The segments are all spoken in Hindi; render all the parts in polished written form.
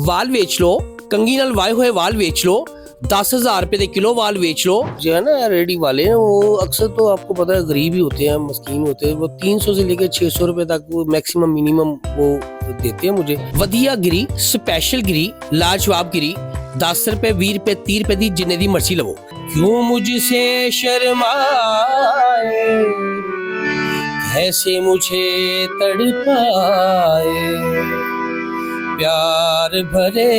वाल बेच लो, कंगी नाल वाए हुए वाल बेच लो, 10,000 रुपए किलो वाल बेच लो। जो है ना रेडी वाले वो अक्सर तो आपको पता है गरीब ही होते हैं, मस्कीन होते हैं। वो 300 से लेकर 600 रुपए तक वो मैक्सिमम मिनिमम वो देते हैं मुझे। वधिया गिरी, स्पेशल गिरी, लाजवाब गिरी, 10 रुपए 20 रुपए 30 रुपए दी जिन्ने दी मर्जी लवो। क्यों मुझसे शर्माए, कैसे मुझे तड़पाए, प्यार भरे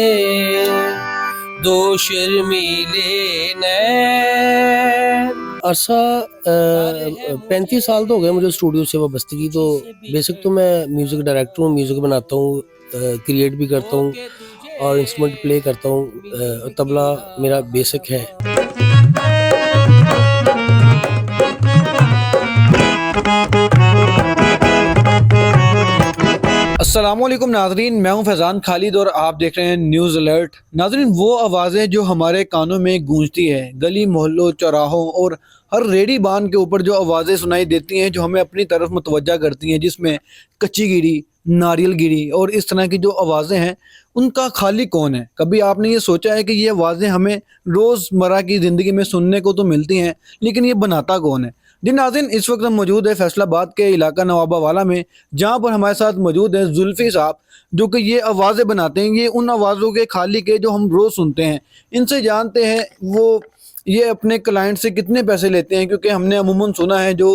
दो शर्मीले नैन। अरसा 35 साल तो हो गए मुझे स्टूडियो से वाबस्तगी। तो बेसिक तो मैं म्यूज़िक डायरेक्टर हूँ, म्यूज़िक बनाता हूँ, क्रिएट भी करता हूँ और इंस्ट्रूमेंट प्ले करता हूँ। तबला मेरा बेसिक है। अस्सलामुअलैकुम नाजरीन, मैं हूं फैज़ान खालिद और आप देख रहे हैं न्यूज़ अलर्ट। नाजरीन, वो आवाज़ें जो हमारे कानों में गूंजती है, गली मोहल्लों चौराहों और हर रेडी बान के ऊपर जो आवाज़ें सुनाई देती हैं, जो हमें अपनी तरफ मुतवज्जा करती हैं, जिसमें कच्ची गिरी, नारियल गिरी और इस तरह की जो आवाज़ें हैं, उनका खालिक कौन है? कभी आपने ये सोचा है कि ये आवाज़ें हमें रोज़मर्रा की ज़िंदगी में सुनने को तो मिलती हैं, लेकिन ये बनाता कौन है? जी नाज़रीन, इस वक्त हम मौजूद है फैसलाबाद के इलाका नवाबावाला में, जहाँ पर हमारे साथ मौजूद हैं जुल्फ़ी साहब, जो कि ये आवाज़ें बनाते हैं। ये उन आवाज़ों के खालिक है जो हम रोज़ सुनते हैं। इनसे जानते हैं वो ये अपने क्लाइंट से कितने पैसे लेते हैं, क्योंकि हमने अमूमन सुना है जो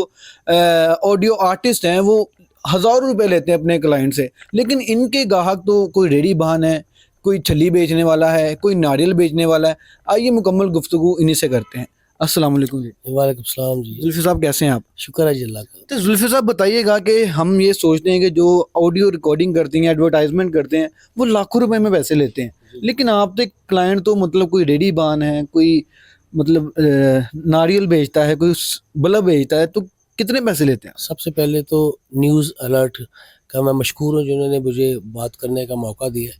ऑडियो आर्टिस्ट हैं वो हज़ारों रुपए लेते हैं अपने क्लाइंट से, लेकिन इनके ग्राहक तो कोई रेडी बहन है, कोई छली बेचने वाला है, कोई नारियल बेचने वाला है। आइए मुकम्मल गुफ्तगू इन्हीं से करते हैं। अस्सलाम वालेकुम जी। वालेकुम सलाम जी। जुल्फ़ी साहब कैसे हैं आप? शुक्र है जी अल्लाह का। तो जुल्फ़ी साहब बताइएगा कि हम ये सोचते हैं कि जो ऑडियो रिकॉर्डिंग करती हैं, एडवर्टाइजमेंट करते हैं, वो लाखों रुपए में पैसे लेते हैं, लेकिन आप तो क्लाइंट तो मतलब कोई रेडी बान है, कोई मतलब नारियल बेचता है, कोई बल्ब बेचता है, तो कितने पैसे लेते हैं? सबसे पहले तो न्यूज़ अलर्ट का मैं मशकूर हूँ जिन्होंने मुझे बात करने का मौका दिया है,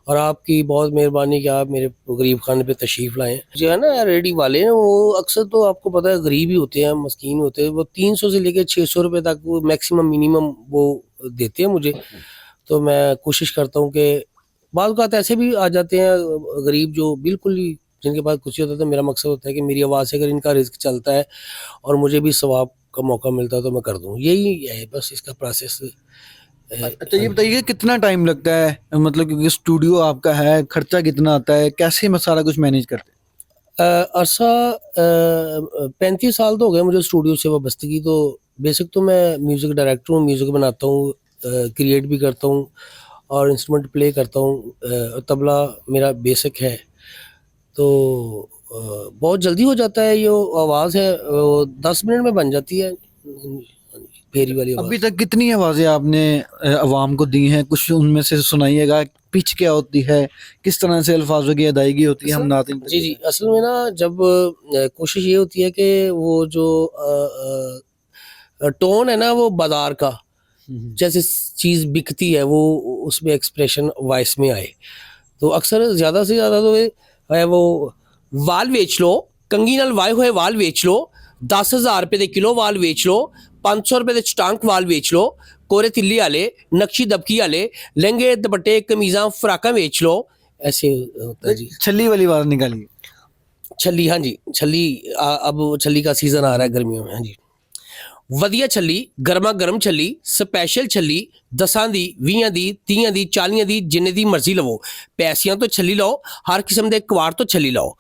और आपकी बहुत मेहरबानी कि आप मेरे गरीब खाने पे तशरीफ़ लाएँ। जो है ना रेडी वाले हैं वो अक्सर तो आपको पता है गरीब ही होते हैं, मस्कीन होते हैं। वो 300 से लेकर 600 रुपए तक वो मैक्सिमम मिनिमम वो देते हैं मुझे। तो मैं कोशिश करता हूँ कि बाज़ औक़ात ऐसे भी आ जाते हैं गरीब जो बिल्कुल ही जिनके पास कुछ नहीं होता। तो मेरा मकसद होता है कि मेरी आवाज़ से अगर इनका रिज़्क चलता है और मुझे भी सवाब का मौका मिलता है तो मैं कर दूँ। यही है बस इसका प्रोसेस। अच्छा ये बताइए कितना टाइम लगता है, मतलब क्योंकि स्टूडियो आपका है, खर्चा कितना आता है, कैसे मैं सारा कुछ मैनेज करते हैं? अरसा 35 साल तो हो गए मुझे स्टूडियो से वाबस्तगी। तो बेसिक तो मैं म्यूज़िक डायरेक्टर हूँ, म्यूज़िक बनाता हूँ, क्रिएट भी करता हूँ और इंस्ट्रूमेंट प्ले करता हूँ। तबला मेरा बेसिक है। तो बहुत जल्दी हो जाता है। ये आवाज़ है 10 मिनट में बन जाती है फेरी वाली आवाज़। अभी तक कितनी आवाज़ें आपने अवाम को दी हैं? कुछ उनमें से सुनाइएगा। पिच क्या होती है, किस तरह से अल्फाजों की अदायगी होती है, हम नाज़रीन तक जी जी, असल में ना जब कोशिश ये होती है कि वो जो टोन है ना वो बाजार का जैसे चीज़ बिकती है वो उसमें एक्सप्रेशन वॉइस में आए। तो अक्सर ज़्यादा से ज़्यादा तो ये है वो वाल बेच लो, कंगी नाल वाए हुए वाल बेच लो, 10,000 रुपए किलो वाल बेच लो, 500 रुपए चटांक वाल बेच लो, कोरे तिल्ली वाले, नक्शी दबकी वाले, लहंगे दुपट्टे कमीज़ां फ्राकां बेच लो। ऐसे होता है जी। छल्ली वाली बात निकालिए। छल्ली, हाँ जी, छल्ली अब छल्ली का सीज़न आ रहा है गर्मियों में। हाँ जी, वधिया छल्ली, गर्मा गर्म छल्ली, स्पैशल छल्ली, 10 दी, 20 दी, 30 दी, 40 दी, जिन्ने दी मर्जी लवो। पैसियां तो छल्ली लो, हर किस्म के कवाड़ तो छल्ली लो।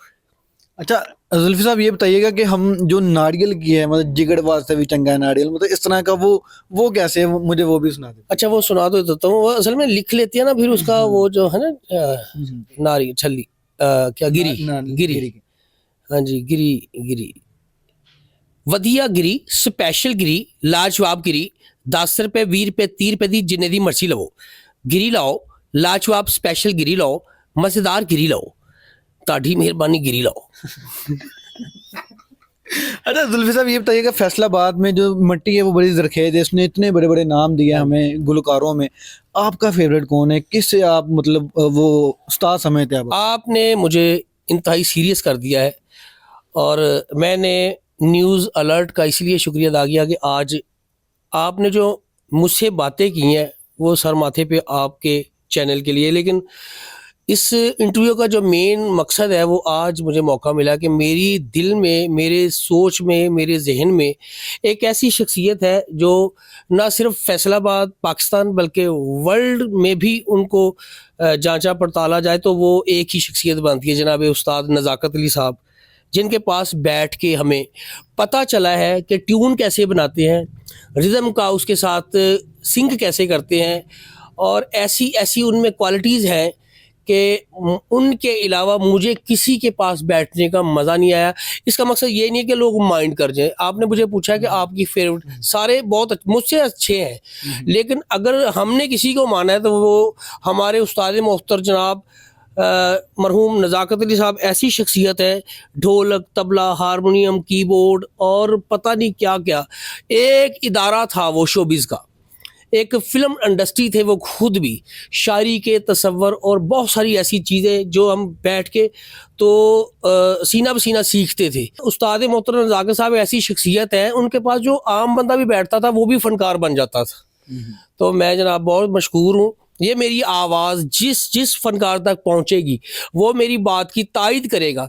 अच्छा जुल्फ़ी साहब ये बताइएगा कि हम जो नारियल की है, मतलब जिगड़ वास्ते भी चंगा है नारियल, मतलब इस तरह का वो कैसे है, मुझे वो भी सुना दे। अच्छा वो सुना तो देता हूँ। वो असल में लिख लेती है ना फिर उसका वो जो है ना नारी छल्ली क्या गिरी गिरी, हाँ जी गिरी गिरी, वधिया गिरी, स्पेशल गिरी, लाजवाब गिरी, 10 रुपए 20 रुपए 30 रुपए दी जिन्ने दी मर्जी लवो। गिरी लाओ, लाजवाब स्पेशल गिरी लाओ, मज़ेदार गिरी लाओ, ताड़ी मेहरबानी गिरी लाओ। अच्छा जुल्फ़ी साहब ये बताइएगा फैसलाबाद में जो मट्टी है वो बड़ी ज़रखेज़ है, इसने इतने बड़े बड़े नाम दिए हमें गुलकारों में, आपका फेवरेट कौन है? किससे आप मतलब वो उस्ताद समझते हैं आप? आपने मुझे इंतहाई सीरियस कर दिया है और मैंने न्यूज़ अलर्ट का इसलिए शुक्रिया अदा किया कि आज आपने जो मुझसे बातें की हैं वो सर माथे पे आपके चैनल के लिए। लेकिन इस इंटरव्यू का जो मेन मकसद है वो आज मुझे मौका मिला कि मेरी दिल में, मेरे सोच में, मेरे जहन में एक ऐसी शख्सियत है जो ना सिर्फ फैसलाबाद पाकिस्तान बल्कि वर्ल्ड में भी उनको जांचा पड़ताला जाए तो वो एक ही शख्सियत बनती है, जनाब उस्ताद नज़ाकत अली साहब, जिनके पास बैठ के हमें पता चला है कि ट्यून कैसे बनाते हैं, रिदम का उसके साथ सिंक कैसे करते हैं, और ऐसी ऐसी उनमें क्वालिटीज़ हैं कि उनके अलावा मुझे किसी के पास बैठने का मज़ा नहीं आया। इसका मकसद ये नहीं है कि लोग माइंड कर जाएं। आपने मुझे पूछा है कि आपकी फेवरेट, सारे बहुत मुझसे अच्छे हैं, लेकिन अगर हमने किसी को माना है तो वो हमारे उस्ताद मोहतर जनाब मरहूम नज़ाकत अली साहब ऐसी शख्सियत है, ढोलक, तबला, हारमोनियम, कीबोर्ड और पता नहीं क्या क्या, एक इदारा था वो शोबिज़ का, एक फ़िल्म इंडस्ट्री थे वो खुद भी, शायरी के तसव्वुर और बहुत सारी ऐसी चीज़ें जो हम बैठ के तो सीना बसीना सीखते थे। उस्ताद मोहतरम नज़ाकत साहब ऐसी शख्सियत है, उनके पास जो आम बंदा भी बैठता था वो भी फ़नकार बन जाता था। तो मैं जनाब बहुत मशकूर हूँ। ये मेरी आवाज़ जिस फ़नकार तक पहुँचेगी वो मेरी बात की तायद करेगा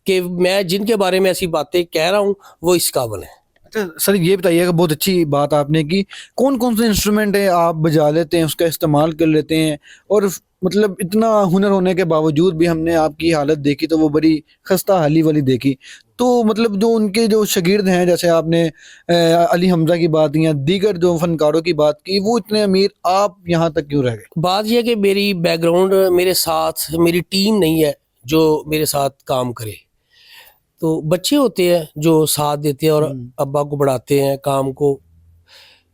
कि मैं जिनके बारे में ऐसी बातें कह रहा हूँ वो इस काबिल है। अच्छा सर, ये बताइएगा, बहुत अच्छी बात आपने की, कौन कौन से इंस्ट्रूमेंट है आप बजा लेते हैं, उसका इस्तेमाल कर लेते हैं? और मतलब इतना हुनर होने के बावजूद भी हमने आपकी हालत देखी तो वो बड़ी खस्ता हाली वाली देखी। तो मतलब जो उनके जो शागिर्द हैं, जैसे आपने अली हमजा की बात की या दीगर जो फनकारों की बात की, वो इतने अमीर, आप यहाँ तक क्यों रह गए? बात यह है कि मेरी बैकग्राउंड, मेरे साथ मेरी टीम नहीं है जो मेरे साथ काम करे। तो बच्चे होते हैं जो साथ देते हैं और अब्बा को बढ़ाते हैं काम को।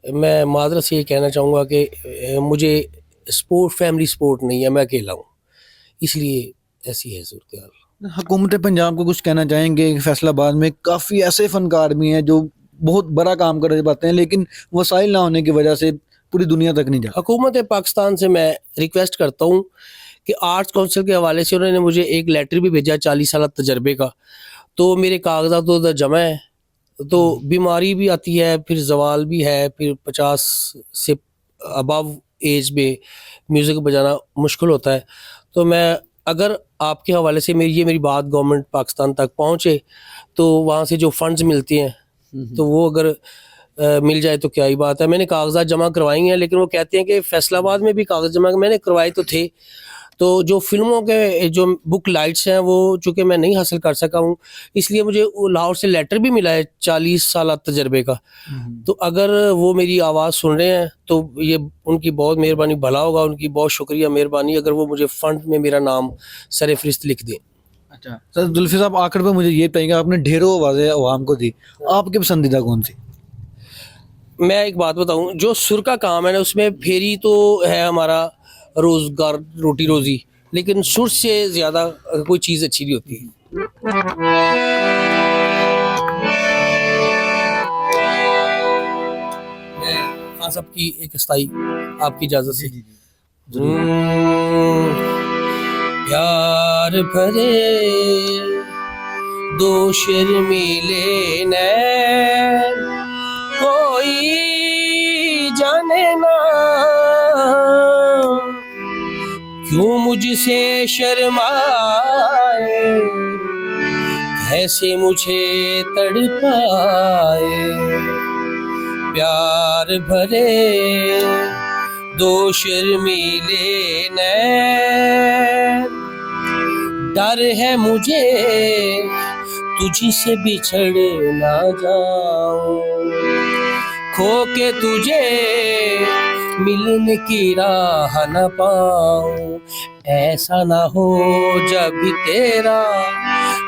मैं माजरत से ये कहना चाहूँगा कि मुझे स्पोर्ट, फैमिली सपोर्ट नहीं है, मैं अकेला हूँ, इसलिए ऐसी है सूरत हाल। हुकूमत पंजाब को कुछ कहना चाहेंगे? फैसलाबाद में काफ़ी ऐसे फनकार भी हैं जो बहुत बड़ा काम कर पाते हैं, लेकिन वसाइल ना होने की वजह से पूरी दुनिया तक नहीं जाते। हुकूमत पाकिस्तान से मैं रिक्वेस्ट करता हूँ कि आर्ट्स काउंसिल के हवाले से उन्होंने मुझे एक लेटर भी भेजा 40 साल तजर्बे का, तो मेरे कागजात तो उधर जमा है, तो बीमारी भी आती है, फिर जवाल भी है, फिर 50 से अबव एज में म्यूज़िक बजाना मुश्किल होता है। तो मैं, अगर आपके हवाले से मेरी बात गवर्नमेंट पाकिस्तान तक पहुँचे तो वहाँ से जो फंड्स मिलते हैं तो वो अगर मिल जाए तो क्या ही बात है। मैंने कागजात जमा करवाई हैं, लेकिन वो कहते हैं कि फैसलाबाद में भी कागज जमा मैंने करवाए तो थे, तो जो फिल्मों के जो बुक लाइट्स हैं वो चूँकि मैं नहीं हासिल कर सका हूँ, इसलिए मुझे लाहौर से लेटर भी मिला है 40 साल तजर्बे का। तो अगर वो मेरी आवाज़ सुन रहे हैं तो ये उनकी बहुत मेहरबानी, भला होगा, उनकी बहुत शुक्रिया मेहरबानी अगर वो मुझे फ़ंड में मेरा नाम सर फहरिस्त लिख दें। अच्छा सर, जुल्फी साहब, आखिर में मुझे ये बताइएगा, आपने ढेरों आवाज़ें अवाम को दी, आपकी पसंदीदा कौन सी? मैं एक बात बताऊं, जो सुर का काम है ना उसमें फेरी तो है हमारा रोज़गार, रोटी रोज़ी, लेकिन सुर से ज़्यादा कोई चीज़ अच्छी नहीं होती। मैं खान साहब की एक स्थाई आपकी इजाज़त से प्यार भरे दो शर्मीले नैन, कोई जाने ना क्यों मुझसे शर्माए, कैसे मुझे तड़पाए। प्यार भरे दो शर्मीले नैन, डर है मुझे तुझी से बिछड़ ना जाऊं, खो के तुझे मिलने की राह न पाऊं। ऐसा ना हो जब भी तेरा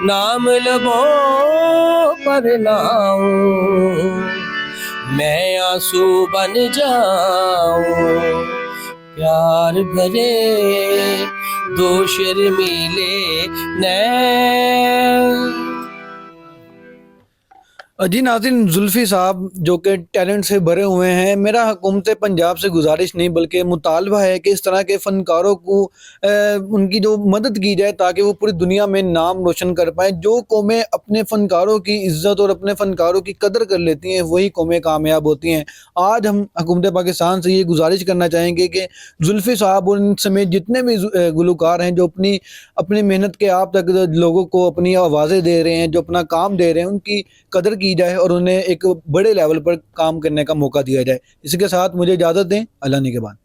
नाम लबों पर लाऊं, मैं आंसू बन जाऊं। प्यार भरे दो शर्मीले नैन। जी नाज़रीन, जुल्फ़ी साहब जो कि टैलेंट से भरे हुए हैं, मेरा हुकूमत पंजाब से गुज़ारिश नहीं बल्कि मुतालबा है कि इस तरह के फ़नकारों को उनकी जो मदद की जाए ताकि वो पूरी दुनिया में नाम रोशन कर पाएँ। जो कौमें अपने फ़नकारों की इज़्ज़त और अपने फ़नकारों की कदर कर लेती हैं, वही कौमें कामयाब होती हैं। आज हम हुकूमत पाकिस्तान से ये गुज़ारिश करना चाहेंगे कि जुल्फ़ी साहब और इन समेत जितने भी गुलकार हैं जो अपनी मेहनत के आप तक लोगों को अपनी आवाज़ें दे रहे हैं, जो अपना काम दे रहे हैं, उनकी कदर की जाए और उन्हें एक बड़े लेवल पर काम करने का मौका दिया जाए। इसी के साथ मुझे इजाज़त दें। अल्लाह निगहबान।